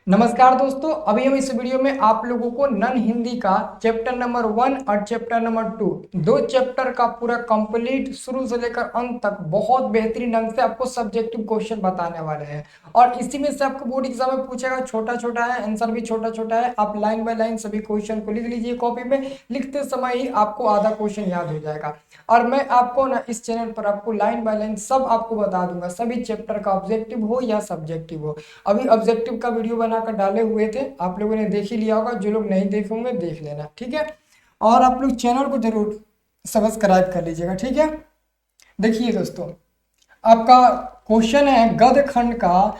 नमस्कार दोस्तों, अभी हम इस वीडियो में आप लोगों को नन हिंदी का चैप्टर नंबर 1 और चैप्टर नंबर 2 दो चैप्टर का पूरा कंप्लीट शुरू से लेकर अंत तक बहुत बेहतरीन ढंग से आपको सब्जेक्टिव क्वेश्चन बताने वाले हैं। और इसी में से आपको बोर्ड एग्जाम में पूछेगा, छोटा छोटा है, आंसर भी छोटा छोटा है। आप लाइन बाय लाइन सभी क्वेश्चन को लिख लीजिए कॉपी में। लिखते समय ही आपको आधा क्वेश्चन याद हो जाएगा। और मैं आपको ना इस चैनल पर आपको लाइन बाय लाइन सब आपको बता दूंगा, सभी चैप्टर का ऑब्जेक्टिव हो या सब्जेक्टिव हो। अभी ऑब्जेक्टिव का वीडियो बनाकर डाले हुए थे, आप लोगों ने देख ही लिया होगा। जो लोग नहीं देखे होंगे देख लेना, ठीक है। और आप लोग चैनल को जरूर सब्सक्राइब कर लीजिएगा, ठीक है। देखिए दोस्तों, आपका क्वेश्चन है गद्य खंड का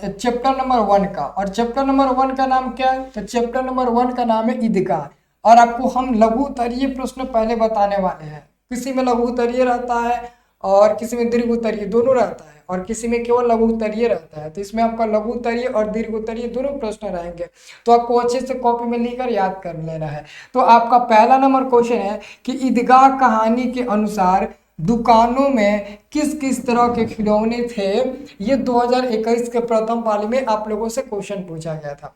चैप्टर नंबर 1 का। और चैप्टर नंबर 1 का नाम क्या है? तो चैप्टर नंबर 1 का नाम है ईदगाह। और आपको हम लघु उत्तरीय प्रश्न पहले बताने वाले हैं। किसी में लघु उत्तरीय रहता है और किसी में दीर्घ उत्तरीय, दोनों रहता है। और किसी में केवल लघु उत्तरीय रहता है। तो इसमें आपका लघु उत्तरीय और दीर्घ उत्तरीय दोनों प्रश्न रहेंगे। तो आपको अच्छे से कॉपी में लिखकर याद कर लेना है। तो आपका पहला नंबर क्वेश्चन है कि ईदगाह कहानी के अनुसार दुकानों में किस किस तरह के खिलौने थे। ये 2021 के प्रथम पाली में आप लोगों से क्वेश्चन पूछा गया था।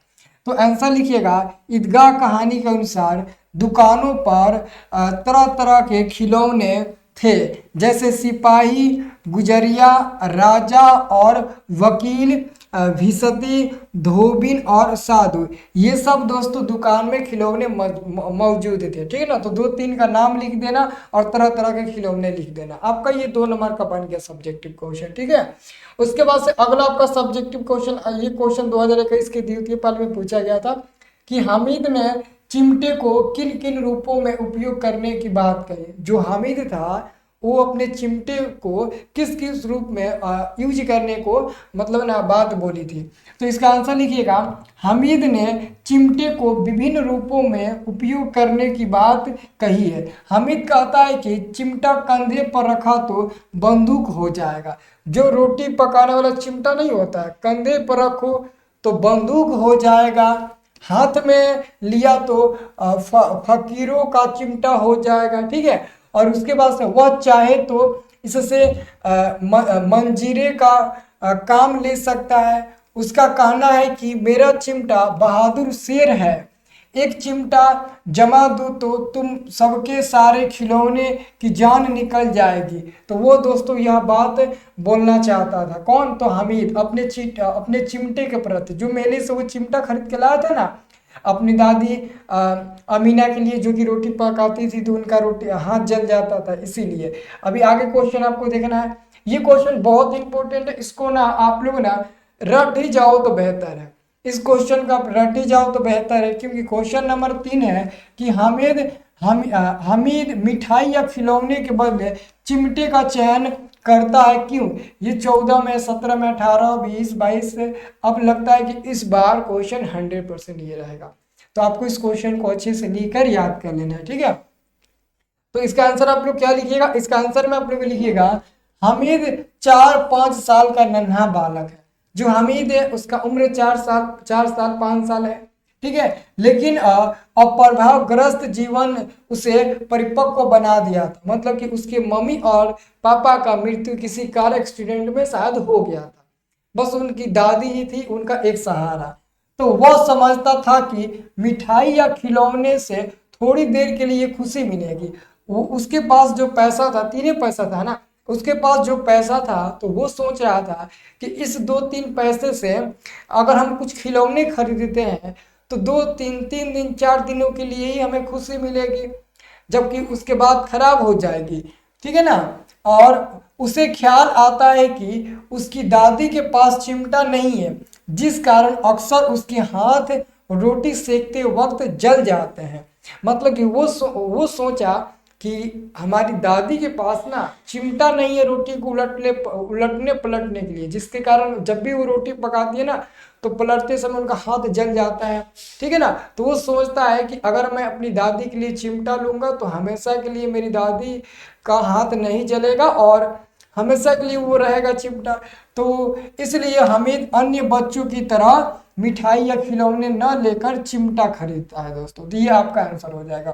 तो आंसर लिखिएगा, ईदगाह कहानी के अनुसार दुकानों पर तरह तरह के खिलौने थे, जैसे सिपाही, गुजरिया, राजा और वकील, भिसती, धोबिन और साधु। ये सब दोस्तों दुकान में खिलौने मौजूद थे, ठीक है ना। तो दो तीन का नाम लिख देना और तरह तरह के खिलौने लिख देना। आपका ये 2 नंबर का बन गया सब्जेक्टिव क्वेश्चन, ठीक है। उसके बाद से अगला आपका सब्जेक्टिव क्वेश्चन, ये क्वेश्चन 2021 के द्वितीय पाली में पूछा गया था कि हामिद ने चिमटे को किन किन रूपों में उपयोग करने की बात कही। जो हामिद था वो अपने चिमटे को किस किस रूप में यूज करने को मतलब ना बात बोली थी। तो इसका आंसर लिखिएगा, हामिद ने चिमटे को विभिन्न रूपों में उपयोग करने की बात कही है। हामिद कहता है कि चिमटा कंधे पर रखा तो बंदूक हो जाएगा। जो रोटी पकाने वाला चिमटा नहीं होता है, कंधे पर रखो तो बंदूक हो जाएगा। हाथ में लिया तो फकीरों का चिमटा हो जाएगा, ठीक है। और उसके बाद से वह चाहे तो इससे मंजीरे का काम ले सकता है। उसका कहना है कि मेरा चिमटा बहादुर शेर है। एक चिमटा जमा दो तो तुम सबके सारे खिलौने की जान निकल जाएगी। तो वो दोस्तों यह बात बोलना चाहता था। कौन? तो हामिद अपने चिमटे के प्रति। जो मेले से वो चिमटा खरीद के लाया था ना अपनी दादी अमीना के लिए, जो कि रोटी पकाती थी तो उनका रोटी हाथ जल जाता था, इसीलिए। अभी आगे क्वेश्चन आपको देखना है। ये क्वेश्चन बहुत इंपॉर्टेंट है, इसको ना आप लोग ना रट ही जाओ तो बेहतर है। इस क्वेश्चन का आप रट ही जाओ तो बेहतर है, क्योंकि क्वेश्चन नंबर 3 है कि हामिद मिठाई या खिलौने के बदले चिमटे का चयन करता है, क्यों? ये 14 में, 17 में, 18, 20, 22 से अब लगता है कि इस बार क्वेश्चन 100% ये रहेगा। तो आपको इस क्वेश्चन को अच्छे से लिखकर याद कर लेना है, ठीक है। तो इसका आंसर आप लोग क्या लिखिएगा? इसका आंसर में आप लोग लिखिएगा, हामिद 4-5 साल का नन्हा बालक है। जो हामिद है उसका उम्र 4 साल 5 साल है, ठीक है। लेकिन अप्रभावग्रस्त जीवन उसे परिपक्व बना दिया था। मतलब कि उसके मम्मी और पापा का मृत्यु किसी कार एक्सीडेंट में शायद हो गया था। बस उनकी दादी ही थी उनका एक सहारा। तो वह समझता था कि मिठाई या खिलौने से थोड़ी देर के लिए खुशी मिलेगी। वो उसके पास जो पैसा था, 3 पैसा था ना, उसके पास जो पैसा था, तो वो सोच रहा था कि इस 2-3 पैसे से अगर हम कुछ खिलौने खरीदते हैं तो 2-3 दिन 4 दिनों के लिए ही हमें खुशी मिलेगी, जबकि उसके बाद खराब हो जाएगी, ठीक है ना। और उसे ख्याल आता है कि उसकी दादी के पास चिमटा नहीं है, जिस कारण अक्सर उसके हाथ रोटी सेकते वक्त जल जाते हैं। मतलब कि वो सोचा कि हमारी दादी के पास ना चिमटा नहीं है रोटी को उलटने पलटने के लिए, जिसके कारण जब भी वो रोटी पकाती है ना तो पलटते समय उनका हाथ जल जाता है, ठीक है ना। तो वो सोचता है कि अगर मैं अपनी दादी के लिए चिमटा लूंगा तो हमेशा के लिए मेरी दादी का हाथ नहीं जलेगा और हमेशा के लिए वो रहेगा चिमटा। तो इसलिए हामिद अन्य बच्चों की तरह मिठाई या खिलौने न लेकर चिमटा खरीदता है दोस्तों। तो ये आपका आंसर हो जाएगा।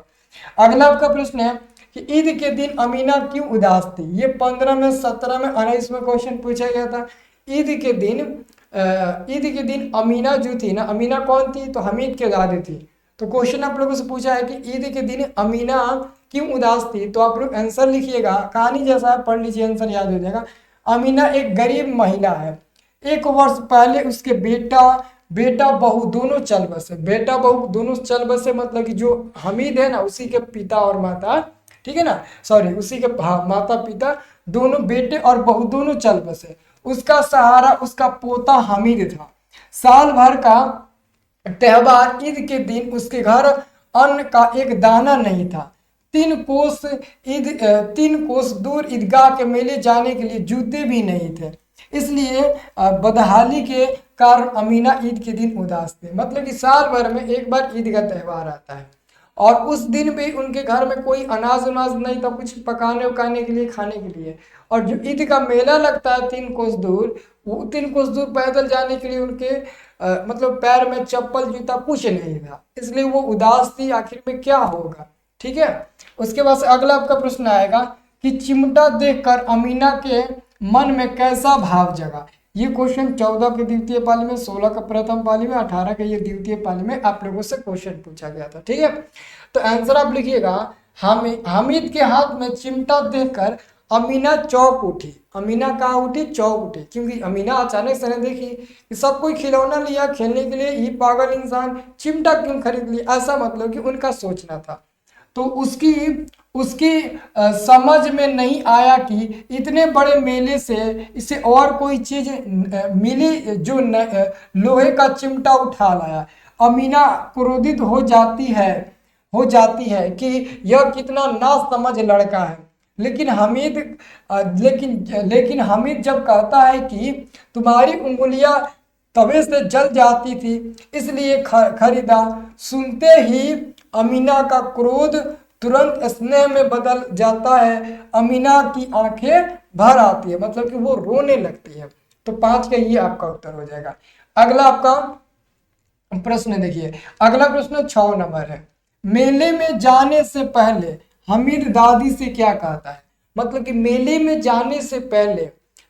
अगला आपका प्रश्न है कि ईद के दिन अमीना क्यों उदास थी। ये 15 में, 17 में, 19 में क्वेश्चन पूछा गया था। ईद के दिन अमीना जो थी ना, अमीना कौन थी? तो हमीद की दादी थी। तो क्वेश्चन आप लोगों से पूछा है कि ईद के दिन अमीना क्यों उदास थी, तो आप लोग आंसर लिखिएगा, कहानी जैसा है, पढ़ लीजिए, आंसर याद हो जाएगा। अमीना एक गरीब महिला है। 1 वर्ष पहले उसके बेटा बहू दोनों चल बसे। बेटा बहू दोनों चल बसे मतलब कि जो हमीद है ना, उसी के पिता और माता, ठीक है ना, सॉरी, उसी के माता पिता दोनों, बेटे और बहू दोनों चल बसे। उसका सहारा उसका पोता हमीद था। साल भर का त्योहार ईद के दिन उसके घर अन्न का एक दाना नहीं था। 3 कोस दूर ईदगाह के मेले जाने के लिए जूते भी नहीं थे। इसलिए बदहाली के कारण अमीना ईद के दिन उदास थे। मतलब कि साल भर में एक बार ईद का त्यौहार आता है और उस दिन भी उनके घर में कोई अनाज उनाज नहीं था, कुछ पकाने उकाने के लिए, खाने के लिए। और जो ईद का मेला लगता है 3 कोस दूर, वो 3 कोस दूर पैदल जाने के लिए उनके मतलब पैर में चप्पल जूता कुछ नहीं था, इसलिए वो उदास थी। आखिर में क्या होगा, ठीक है। उसके बाद से अगला आपका प्रश्न आएगा कि चिमटा देखकर अमीना के मन में कैसा भाव जगा। ये क्वेश्चन 14 के द्वितीय पाली में, 16 का प्रथम पाली में, 18 के ये द्वितीय पाली में आप लोगों से क्वेश्चन पूछा गया था, ठीक है। तो आंसर आप लिखिएगा, हामिद के हाथ में चिमटा देखकर अमीना चौंक उठी। अमीना कहाँ उठी? चौंक उठी, क्योंकि अमीना अचानक से देखी कि सब कोई खिलौना लिया खेलने के लिए, ये पागल इंसान चिमटा क्यों खरीद लिया, ऐसा मतलब कि उनका सोचना था। तो उसकी उसकी समझ में नहीं आया कि इतने बड़े मेले से इसे और कोई चीज मिली जो लोहे का चिमटा उठा लाया। अमीना क्रोधित हो जाती है कि यह कितना नासमझ लड़का है। लेकिन हमीद जब कहता है कि तुम्हारी उंगलियां तवे से जल जाती थी इसलिए खरीदा, सुनते ही अमीना का क्रोध तुरंत स्नेह में बदल जाता है। अमीना की आंखें भर आती है, मतलब कि वो रोने लगती है। तो 5 का ये आपका उत्तर हो जाएगा। अगला आपका प्रश्न देखिए, अगला प्रश्न 6 नंबर है। मेले में जाने से पहले हमीद दादी से क्या कहता है? मतलब कि मेले में जाने से पहले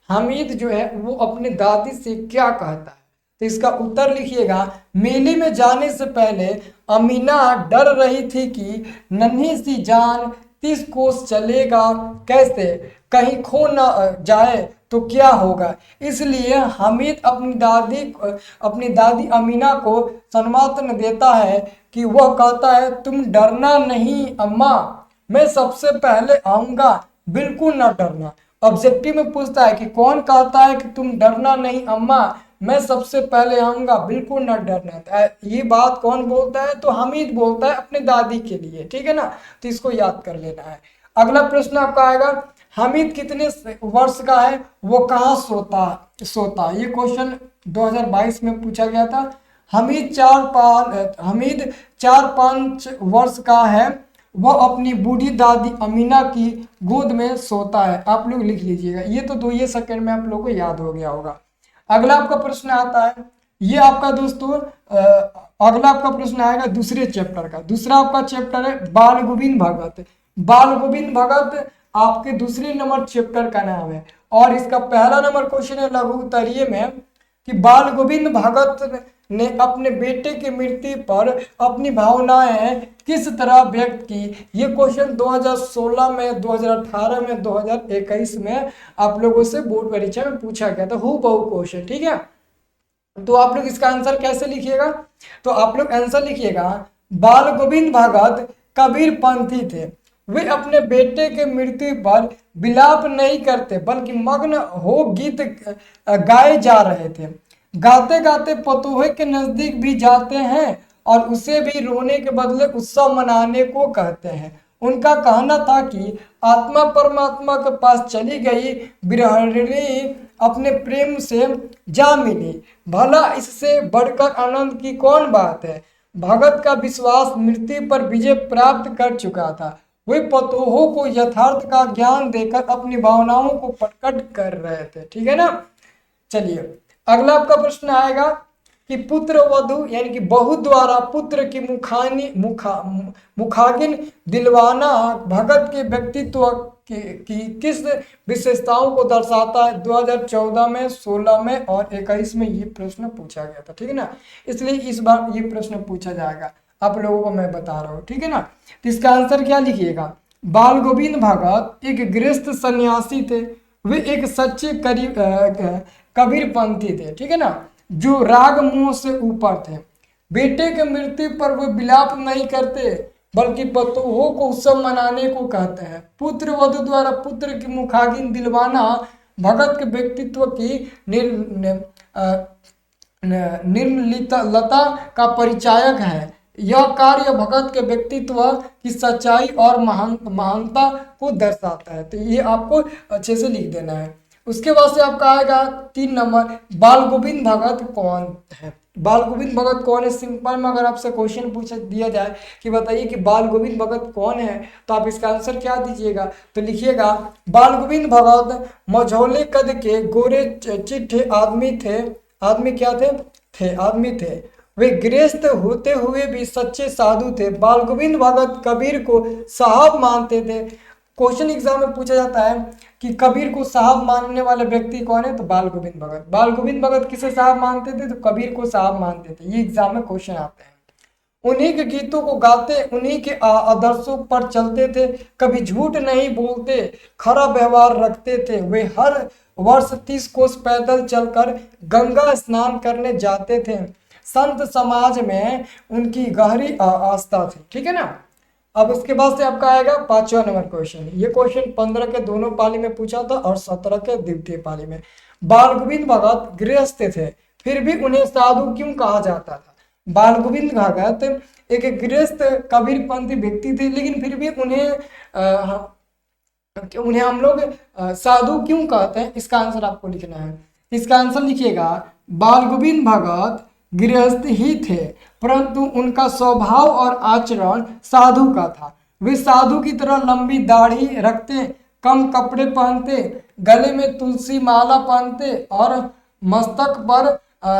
हमीद जो है वो अपने दादी से क्या कहता है? तो इसका उत्तर लिखिएगा, मेले में जाने से पहले अमीना डर रही थी कि नन्ही सी जान 30 कोस चलेगा कैसे, कहीं खो न जाए तो क्या होगा। इसलिए हमीद अपनी दादी अमीना को सम्मान देता है कि वह कहता है, तुम डरना नहीं अम्मा, मैं सबसे पहले आऊंगा, बिल्कुल ना डरना। ऑब्जेक्टिव में पूछता है कि कौन कहता है कि तुम डरना नहीं अम्मा, मैं सबसे पहले आऊंगा, बिल्कुल ना डरना। ये बात कौन बोलता है? तो हमीद बोलता है अपने दादी के लिए, ठीक है ना। तो इसको याद कर लेना है। अगला प्रश्न आपका आएगा, हमीद कितने वर्ष का है, वो कहाँ सोता। ये क्वेश्चन 2022 में पूछा गया था। हमीद 4-5 वर्ष का है, वह अपनी बूढ़ी दादी अमीना की गोद में सोता है। आप लोग लिख लीजिएगा, ये तो 2 सेकंड में आप लोग को याद हो गया होगा। अगला आपका प्रश्न आता है, ये आपका दोस्तों अगला आपका प्रश्न आएगा दूसरे चैप्टर का। दूसरा आपका चैप्टर है बाल गोविंद भगत। बाल गोविंद भगत आपके दूसरे नंबर चैप्टर का नाम है और इसका पहला नंबर क्वेश्चन है लघु उत्तरीय में कि बाल गोविंद भगत ने अपने बेटे की मृत्यु पर अपनी भावनाएं किस तरह व्यक्त की। ये क्वेश्चन 2016 में, 2018 में, 2021 में आप लोगों से बोर्ड परीक्षा में पूछा गया था, हूबहू क्वेश्चन, ठीक है। तो आप लोग इसका आंसर कैसे लिखिएगा? तो आप लोग आंसर लिखिएगा, बाल गोविंद भगत कबीर पंथी थे। वे अपने बेटे के मृत्यु पर विलाप नहीं करते बल्कि मग्न हो गीत गाए जा रहे थे। गाते गाते पतोहे के नजदीक भी जाते हैं और उसे भी रोने के बदले उत्सव मनाने को कहते हैं। उनका कहना था कि आत्मा परमात्मा के पास चली गई, विरहिणी अपने प्रेम से जा मिली, भला इससे बढ़कर आनंद की कौन बात है। भगत का विश्वास मृत्यु पर विजय प्राप्त कर चुका था। वे पतोहों को यथार्थ का ज्ञान देकर अपनी भावनाओं को प्रकट कर रहे थे, ठीक है ना। चलिए अगला आपका प्रश्न आएगा कि पुत्र वधु यानी कि बहू द्वारा पुत्र की मुखागिन दिलवाना भगत के व्यक्तित्व की किस विशेषताओं को दर्शाता है? 2014 में, 16 में और 21 में ये प्रश्न पूछा गया था, ठीक है ना। इसलिए इस बार ये प्रश्न पूछा जाएगा, आप लोगों को मैं बता रहा हूँ, ठीक है ना। तो इसका आंसर क्या लिखिएगा? बाल गोविंद भगत एक गृहस्थ सन्यासी थे। वे एक सच्चे कबीरपंथी थे, ठीक है ना, जो राग मोह से ऊपर थे। बेटे के मृत्यु पर वो विलाप नहीं करते, बल्कि पतोहों को उत्सव मनाने को कहते हैं। पुत्र वधु द्वारा पुत्र की मुखाग्नि दिलवाना भगत के व्यक्तित्व की निर्लिप्तता का परिचायक है। यह कार्य भगत के व्यक्तित्व की सच्चाई और महानता को दर्शाता है। तो ये आपको अच्छे से लिख देना है। उसके बाद से आपका आएगा 3 नंबर, बाल गोविंद भगत कौन है? बाल गोविंद भगत कौन है? सिंपल में अगर आपसे क्वेश्चन पूछा दिया जाए कि बताइए कि बाल गोविंद भगत कौन है, तो आप इसका आंसर क्या दीजिएगा? तो लिखिएगा बाल गोविंद भगत मझौले कद के गोरे चिट्ठे आदमी थे। आदमी क्या थे? आदमी थे। वे गृहस्थ होते हुए भी सच्चे साधु थे। बाल गोविंद भगत कबीर को साहब मानते थे। क्वेश्चन एग्जाम में पूछा जाता है कि कबीर को साहब मानने वाले व्यक्ति कौन है? तो बाल गोविंद भगत। बाल गोविंद भगत किसे साहब मानते थे? तो कबीर को साहब मानते थे। ये एग्जाम में क्वेश्चन आते हैं। उन्हीं के गीतों को गाते, उन्हीं के आदर्शों पर चलते थे, कभी झूठ नहीं बोलते, खरा व्यवहार रखते थे। वे हर वर्ष 30 कोस पैदल चलकर गंगा स्नान करने जाते थे। संत समाज में उनकी गहरी आस्था थी, ठीक है ना। अब इसके बाद से आपका आएगा 5वां नंबर क्वेश्चन। ये क्वेश्चन 15 के दोनों पाली में पूछा था और 17 के द्वितीय पाली में। बाल गोविंद भगत गृहस्थ थे, फिर भी उन्हें साधु क्यों कहा जाता था? बाल गोविंद भगत एक गृहस्थ कबीरपंथी व्यक्ति थे, लेकिन फिर भी उन्हें हम लोग साधु क्यों कहते हैं? इसका आंसर आपको लिखना है। इसका आंसर लिखिएगा बाल गोविंद भगत गृहस्थ ही थे, परंतु उनका स्वभाव और आचरण साधु का था। वे साधु की तरह लंबी दाढ़ी रखते, कम कपड़े पहनते, गले में तुलसी माला पहनते और मस्तक पर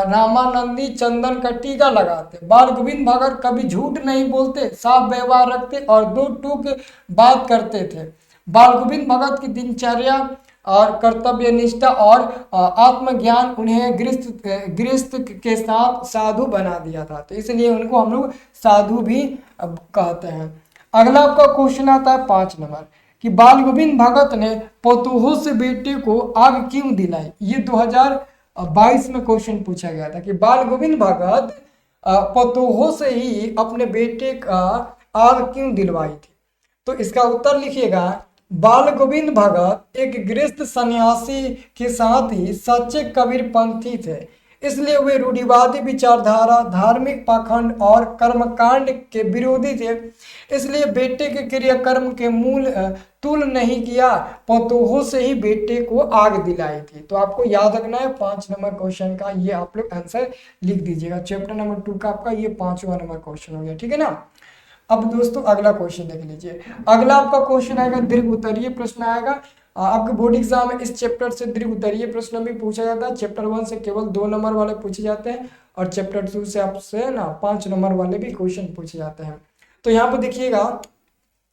रामानंदी चंदन का टीका लगाते। बाल गोविंद भगत कभी झूठ नहीं बोलते, साफ व्यवहार रखते और 2 टूक बात करते थे। बाल गोविंद भगत की दिनचर्या और कर्तव्य निष्ठा और आत्मज्ञान उन्हें गृहस्थ के साथ साधु बना दिया था, तो इसलिए उनको हम लोग साधु भी कहते हैं। अगला आपका क्वेश्चन आता है 5 नंबर कि बाल गोविंद भगत ने पतोहों से बेटे को आग क्यों दिलाई? ये 2022 में क्वेश्चन पूछा गया था कि बाल गोविंद भगत पतोहों से ही अपने बेटे का आग क्यों दिलवाई थी। तो इसका उत्तर लिखिएगा बाल गोविंद भगत एक गृहस्थ सन्यासी के साथ ही सच्चे कबीरपंथी थे, इसलिए वे रूढ़िवादी विचारधारा, धार्मिक पाखंड और कर्मकांड के विरोधी थे। इसलिए बेटे के क्रियाकर्म के मूल तुल नहीं किया, पतोहों से ही बेटे को आग दिलाई थी। तो आपको याद रखना है 5 नंबर क्वेश्चन का, ये आप लोग आंसर लिख दीजिएगा। चैप्टर नंबर 2 का आपका ये 5वां नंबर क्वेश्चन हो गया, ठीक है ना। अब दोस्तों अगला क्वेश्चन देख लीजिए। अगला आपका क्वेश्चन आएगा दीर्घ उत्तरीय प्रश्न आएगा। आपके बोर्ड एग्जाम में इस चैप्टर से दीर्घ उत्तरीय प्रश्न भी पूछा जाता है। चैप्टर 1 से केवल 2 नंबर वाले पूछे जाते हैं और चैप्टर 2 से आपसे ना 5 नंबर वाले भी क्वेश्चन पूछे जाते हैं। तो यहाँ पर देखिएगा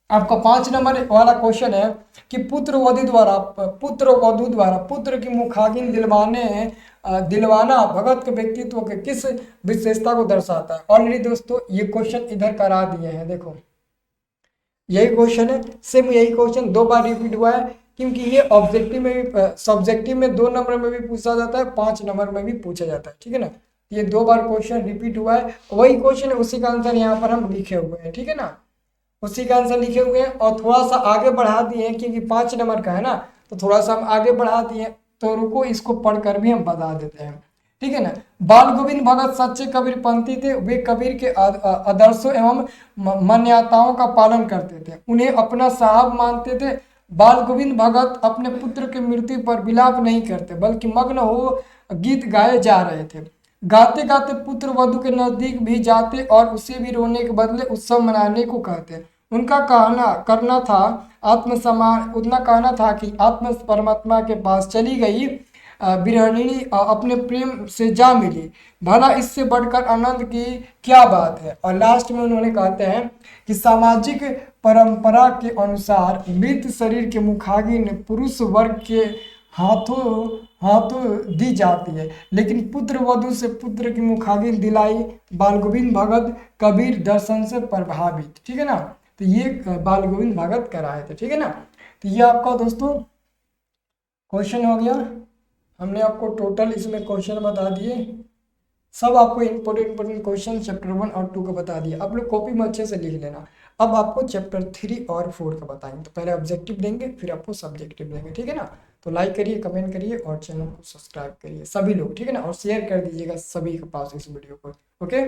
आपका 5 नंबर वाला क्वेश्चन है कि पुत्र वधु द्वारा पुत्र की मुखाग्नि दिलवाना भगत के व्यक्तित्व के किस विशेषता को दर्शाता है? ऑलरेडी दोस्तों ये क्वेश्चन इधर करा दिए हैं, देखो यही क्वेश्चन है, सेम यही क्वेश्चन 2 बार रिपीट हुआ है, क्योंकि ये ऑब्जेक्टिव में भी सब्जेक्टिव में 2 नंबर में भी पूछा जाता है, 5 नंबर में भी पूछा जाता है, ठीक है ना। ये 2 बार क्वेश्चन रिपीट हुआ है, वही क्वेश्चन है, उसी का आंसर यहाँ पर हम लिखे हुए हैं, ठीक है ना, उसी का आंसर लिखे हुए हैं। और थोड़ा सा आगे बढ़ा दिए हैं क्योंकि 5 नंबर का है ना, तो थोड़ा सा हम आगे बढ़ा दिए, तो रुको इसको पढ़कर भी हम बता देते हैं, ठीक है ना। बाल गोविंद भगत सच्चे कबीरपंथी थे। वे कबीर के आदर्शों एवं मान्यताओं का पालन करते थे, उन्हें अपना साहब मानते थे। बाल गोविंद भगत अपने पुत्र की मृत्यु पर विलाप नहीं करते, बल्कि मग्न हो गीत गाए जा रहे थे। गाते गाते पुत्र वधु के नजदीक भी जाते और उसे भी रोने के बदले उत्सव मनाने को कहते। उनका कहना था कि आत्मा परमात्मा के पास चली गई, बिरहणिनी अपने प्रेम से जा मिली, भला इससे बढ़कर आनंद की क्या बात है। और लास्ट में उन्होंने कहते हैं कि सामाजिक परंपरा के अनुसार मृत शरीर के मुखाग्नि पुरुष वर्ग के हाथों हाथों दी जाती है, लेकिन पुत्र वधु से पुत्र की मुखाग्नि दिलाई बाल गोविंद भगत कबीर दर्शन से प्रभावित। ठीक है ना, तो ये बाल गोविंद भगत कराए थे। ठीक है ना, तो ये आपका दोस्तों क्वेश्चन हो गया। हमने आपको टोटल इसमें क्वेश्चन बता दिए, सब आपको इंपॉर्टेंट क्वेश्चन चैप्टर 1 और 2 का बता दिया। आप लोग कॉपी में अच्छे से लिख लेना। अब आपको चैप्टर 3 और 4 का बताएंगे, तो पहले ऑब्जेक्टिव देंगे फिर आपको सब्जेक्टिव देंगे। ठीक है ना, तो लाइक करिए, कमेंट करिए और चैनल को सब्सक्राइब करिए सभी लोग। ठीक है ना, और शेयर कर दीजिएगा सभी के पास इस वीडियो को। ओके।